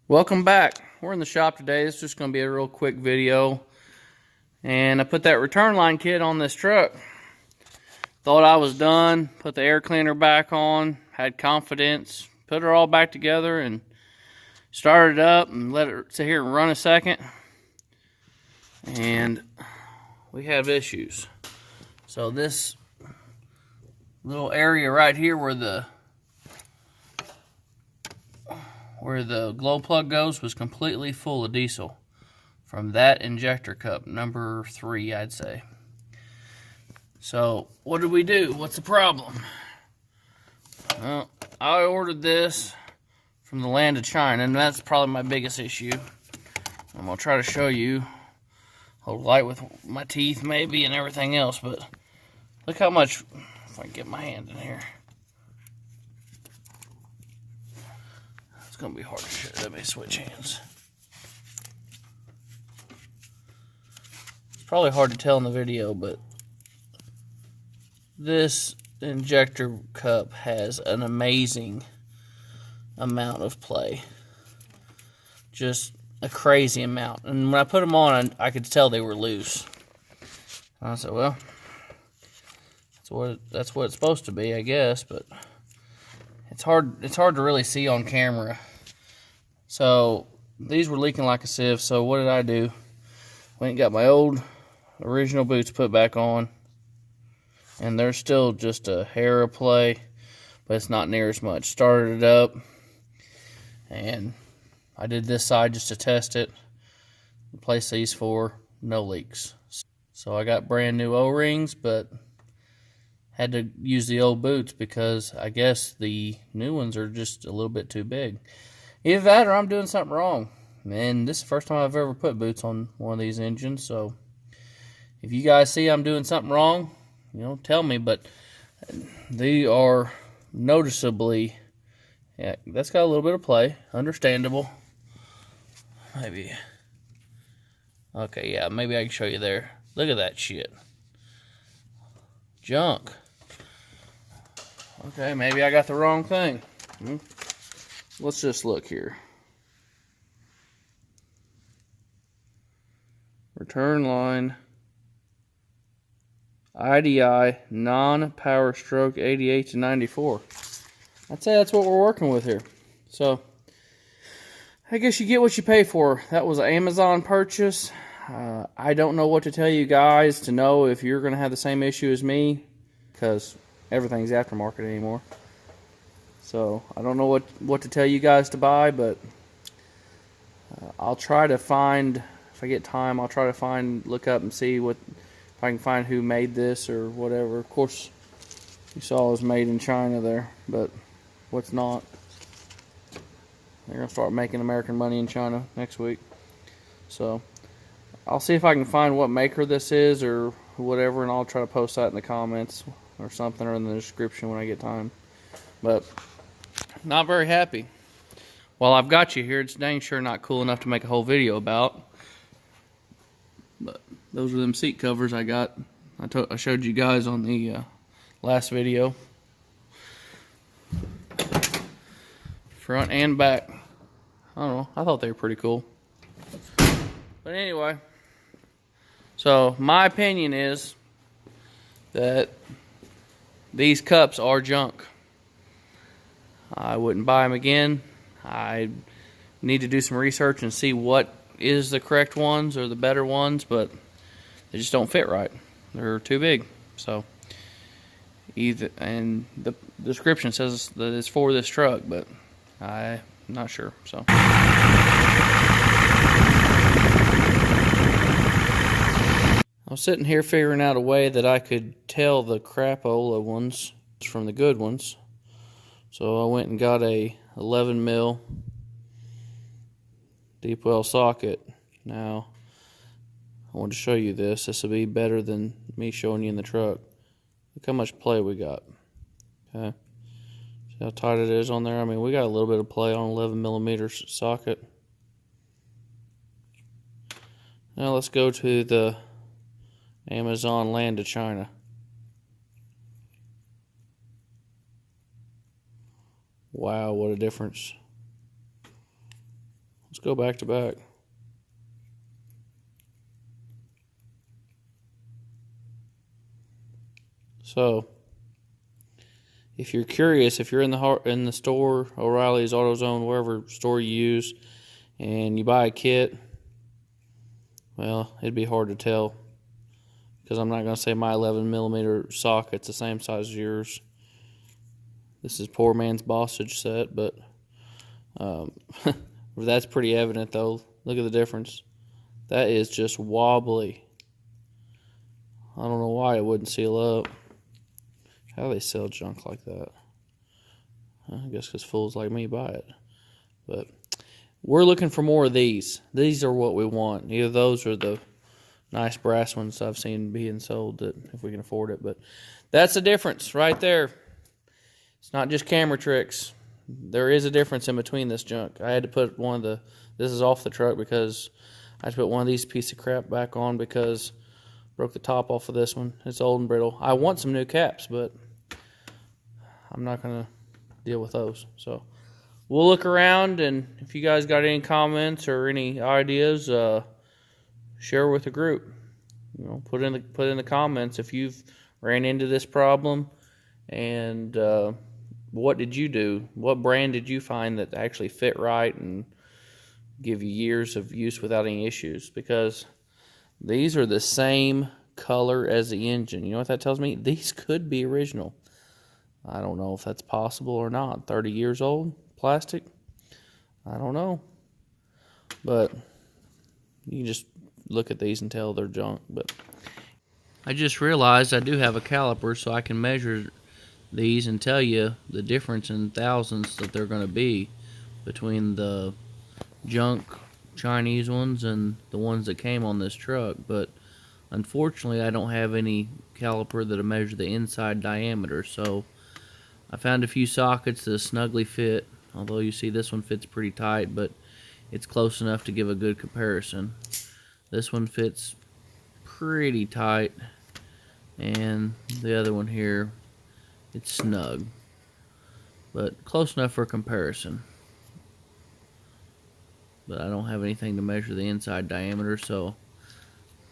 Welcome back. We're in the shop today. This is just going to be a real quick video. And I put that return line kit on this truck. Thought I was done. Put the air cleaner back on. Had confidence. Put it all back together and started it up and let it sit here and run a second. And we have issues. So this little area right here where the glow plug goes was completely full of diesel from that injector cup, number 3, I'd say. So what did we do? What's the problem? Well, I ordered this from the land of China, and that's probably my biggest issue. I'm gonna try to show you, hold light with my teeth maybe and everything else, but look how much, if I can get my hand in here. It's gonna be hard to show. Let me switch hands. It's probably hard to tell in the video, but this injector cup has an amazing amount of play. Just a crazy amount. And when I put them on, I could tell they were loose. And I said, well, that's what it's supposed to be, I guess, but it's hard to really see on camera. So these were leaking like a sieve. So what did I do? Went and got my old original boots put back on, and there's still just a hair of play, but it's not near as much. Started it up, and I did this side just to test it. Replaced these 4, no leaks. So I got brand new O-rings, but had to use the old boots because I guess the new ones are just a little bit too big. Either that or I'm doing something wrong. And this is the first time I've ever put boots on one of these engines. So if you guys see I'm doing something wrong, tell me. But they are noticeably, yeah, that's got a little bit of play. Understandable. Maybe. Okay, yeah, maybe I can show you there. Look at that shit. Junk. Okay, maybe I got the wrong thing. Let's just look here. Return line. IDI non-power stroke 88 to 94. I'd say that's what we're working with here. So, I guess you get what you pay for. That was an Amazon purchase. I don't know what to tell you guys to know if you're going to have the same issue as me, because everything's aftermarket anymore. So I don't know what to tell you guys to buy, but I'll try to find, if I get time, I'll try to look up and see if I can find who made this or whatever. Of course, you saw it was made in China there, but what's not? They're going to start making American money in China next week. So I'll see if I can find what maker this is or whatever, and I'll try to post that in the comments or something, or in the description when I get time. But not very happy. While I've got you here, it's dang sure not cool enough to make a whole video about. But those are them seat covers I got. I showed you guys on the last video. Front and back. I don't know. I thought they were pretty cool. But anyway, so my opinion is that these cups are junk. I wouldn't buy them again. I need to do some research and see what is the correct ones or the better ones, but they just don't fit right. They're too big. So and the description says that it's for this truck, but I'm not sure. So I was sitting here figuring out a way that I could tell the crapola ones from the good ones. So I went and got a 11 mil deep well socket. Now, I want to show you this. This will be better than me showing you in the truck. Look how much play we got. Okay. See how tight it is on there? I mean, we got a little bit of play on 11 millimeter socket. Now let's go to the Amazon land of China. Wow, what a difference. go back to back. So, if you're curious, if you're in the store, O'Reilly's, AutoZone, wherever store you use, and you buy a kit, well, it'd be hard to tell, because I'm not going to say my 11mm socket's the same size as yours. This is poor man's Bossage set, but that's pretty evident though. Look at the difference. That is just wobbly. I don't know why it wouldn't seal up. How do they sell junk like that? I guess because fools like me buy it. But we're looking for more of these. These are what we want. Either those or the nice brass ones I've seen being sold, that if we can afford it. But that's the difference right there. It's not just camera tricks. There is a difference in between this junk. I had to put this is off the truck because I had to put one of these piece of crap back on because broke the top off of this one. It's old and brittle. I want some new caps, but I'm not going to deal with those. So we'll look around, and if you guys got any comments or any ideas, share with the group. You know, put in the comments if you've ran into this problem, and what did you do? What brand did you find that actually fit right and give you years of use without any issues? Because these are the same color as the engine. You know what that tells me? These could be original. I don't know if that's possible or not. 30 years old, plastic? I don't know. But you can just look at these and tell they're junk. But I just realized I do have a caliper, so I can measure these and tell you the difference in thousandths that they're going to be between the junk Chinese ones and the ones that came on this truck. But unfortunately, I don't have any caliper that'll measure the inside diameter, so I found a few sockets that snugly fit, although you see this one fits pretty tight, but it's close enough to give a good comparison. This one fits pretty tight, and the other one here, it's snug, but close enough for comparison. But I don't have anything to measure the inside diameter, so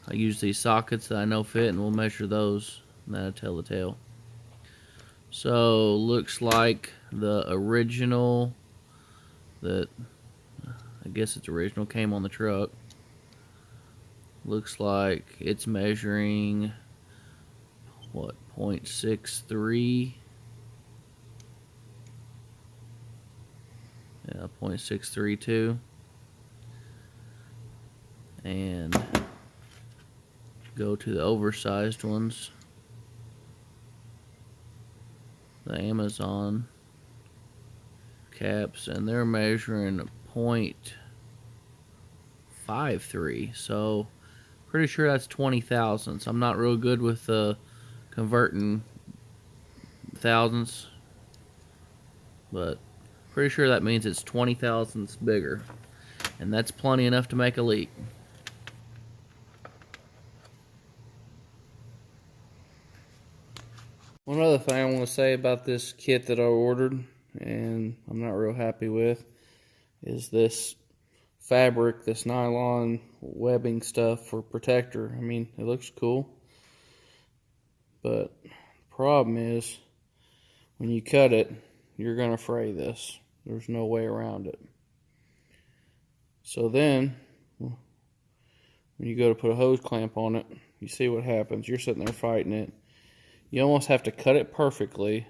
I use these sockets that I know fit, and we'll measure those, and that'll tell the tale. So looks like the original, that I guess it's original, came on the truck. Looks like it's measuring what, 0.63. Yeah, 0.632. And go to the oversized ones, the Amazon caps, and they're measuring 0.53. So pretty sure that's 20 thousandths. I'm not real good with converting thousandths, but pretty sure that means it's 20 thousandths bigger, and that's plenty enough to make a leak. One other thing I want to say about this kit that I ordered, and I'm not real happy with, is this fabric, this nylon webbing stuff for protector. I mean, it looks cool, but the problem is when you cut it, you're going to fray this. There's no way around it. So then, when you go to put a hose clamp on it, you see what happens. You're sitting there fighting it. You almost have to cut it perfectly,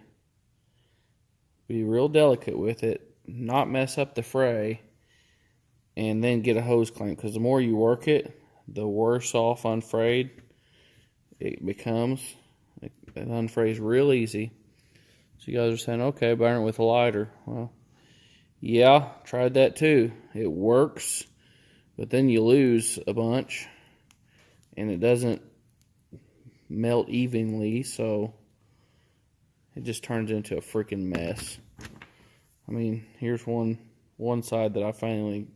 be real delicate with it, not mess up the fray, and then get a hose clamp. Because the more you work it, the worse off unfrayed it becomes. It unfrays real easy. So you guys are saying, okay, burn it with a lighter. Well, yeah, tried that too. It works, but then you lose a bunch, and it doesn't melt evenly, so it just turns into a freaking mess. I mean, here's one side that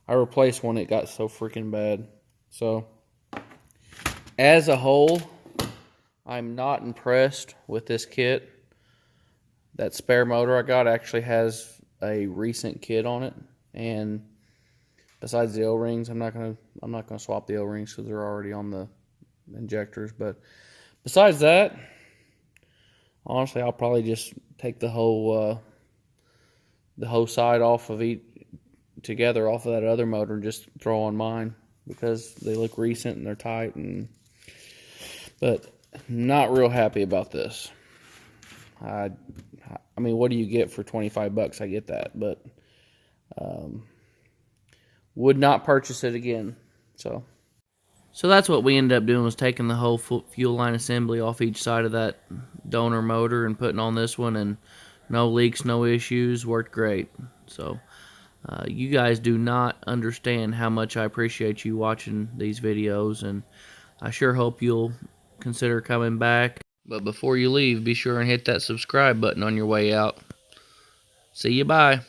I replaced one, it got so freaking bad. So as a whole, I'm not impressed with this kit. That spare motor I got actually has a recent kit on it, and Besides the O-rings, I'm not gonna swap the O-rings because they're already on the injectors. But besides that, honestly, I'll probably just take the whole side off of each together off of that other motor and just throw on mine because they look recent and they're tight. But not real happy about this. I mean, what do you get for 25 bucks? I get that, but would not purchase it again. So that's what we ended up doing, was taking the whole fuel line assembly off each side of that donor motor and putting on this one, and no leaks, no issues, worked great. So you guys do not understand how much I appreciate you watching these videos, and I sure hope you'll consider coming back. But before you leave, be sure and hit that subscribe button on your way out. See you, bye.